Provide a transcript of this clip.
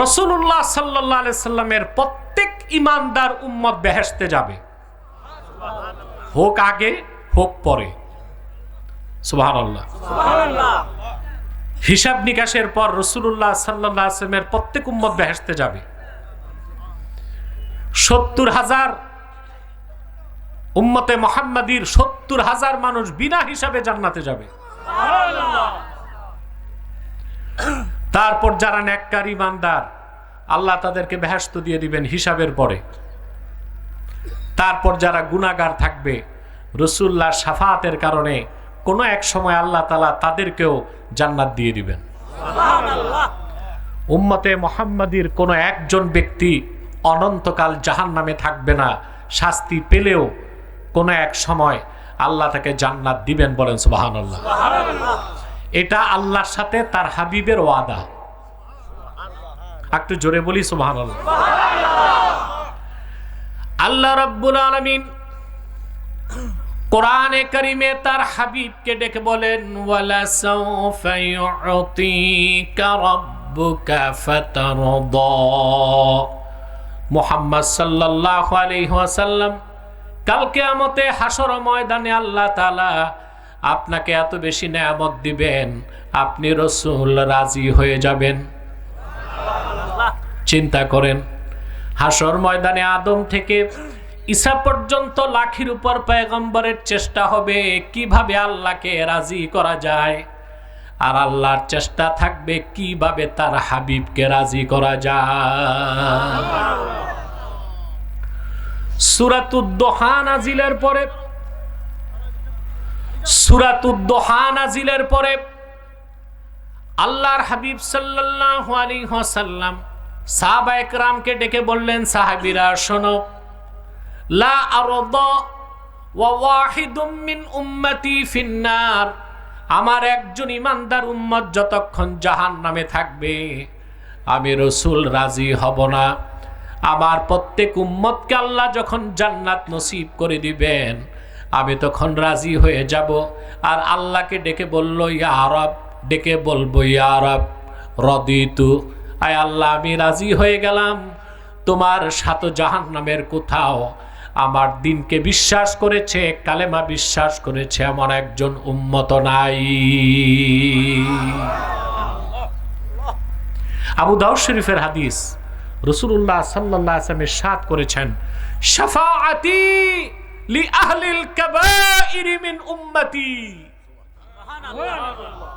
রাসূলুল্লাহ সাল্লাল্লাহু আলাইহি সাল্লামের প্রত্যেক ঈমানদার উম্মত বেহেশতে যাবে, হোক আগে হোক পরে। সুবহানাল্লাহ। হিসাব নিকাশের পর রাসূলুল্লাহ সাল্লাল্লাহু আলাইহি সাল্লামের প্রত্যেক উম্মত বেহেশতে যাবে। ৭০,০০০ উম্মতে মুহাম্মাদীর ৭০,০০০ মানুষ বিনা হিসাবে জান্নাতে যাবে। তারপর যারা নেককার ঈমানদার, আল্লাহ তাদেরকে বেহেশত দিয়ে দিবেন হিসাবের পরে। তারপর যারা গুনাহগার থাকবে, রাসূলুল্লাহর শাফাআতের কারণে কোনো এক সময় আল্লাহ তাআলা তাদেরকেও জান্নাত দিয়ে দিবেন। উম্মতে মুহাম্মাদীর কোনো একজন ব্যক্তি অনন্তকাল জাহান্নামে থাকবে না, শাস্তি পেলেও কোনো এক সময় আল্লাহ তাকে জান্নাত দিবেন। বলেন সুবহানাল্লাহ। এটা আল্লাহর সাথে তার হাবিবের ওয়াদা। একটু জোরে বলি সুবহানাল্লাহ। আল্লাহ রাব্বুল আলামিন কোরআনে কারীমে তার হাবিবকে ডেকে বলেন, ওয়ালা সাউফা ইউতিকা রাব্বুকা ফাতারদা। মুহাম্মদ সাল্লাল্লাহু আলাইহি ওয়াসাল্লাম, কাল কিয়ামতে হাসর ময়দানে আল্লাহ তাআলা আপনাকে এত বেশি নেয়ামত দিবেন, আপনি রাসূল রাজি হয়ে যাবেন। চিন্তা করেন, হাসর ময়দানে আদম থেকে ঈসা পর্যন্ত লাখের উপর পয়গম্বরের চেষ্টা হবে কিভাবে আল্লাহকে রাজি করা যায়, আর আল্লাহর চেষ্টা থাকবে কিভাবে তার হাবিবকে রাজি করা যায়। সূরাতুদ দুহা নাজিলের পরে আল্লাহর হাবিব সাল্লাল্লাহু আলাইহি ওয়াসাল্লাম সাহাবায়ে কেরামকে ডেকে বললেন, সাহাবীরা শোনো, লা আরদা ওয়া ওয়াহিদুম মিন উম্মতি ফিন্নার। আমার একজন ঈমানদার উম্মত যতক্ষণ জাহান্নামে থাকবে, আমি রাসূল রাজি হব না। আমার প্রত্যেক উম্মতকে আল্লাহ যখন জান্নাত নসিব করে দিবেন, আমি তখন রাজি হয়ে যাব। আর আল্লাহকে ডেকে বলল, ইয়া রব, ডেকে বলবো, ইয়া রব রাদিতু, আয় আল্লাহ আমি রাজি হয়ে গেলাম। তোমার সাত জাহান্নামের কোথাও আমার দিনকে বিশ্বাস করেছে, কালেমা বিশ্বাস করেছে এমন একজন উম্মত নাই। আবু দাউদ শরীফের হাদিস, রাসূলুল্লাহ সাল্লাল্লাহু আলাইহি ওয়াসাল্লাম ইরশাদ করেছেন, শাফাআতি লি আহলিল কাবাইর মিন উম্মতি। সুবহানাল্লাহ।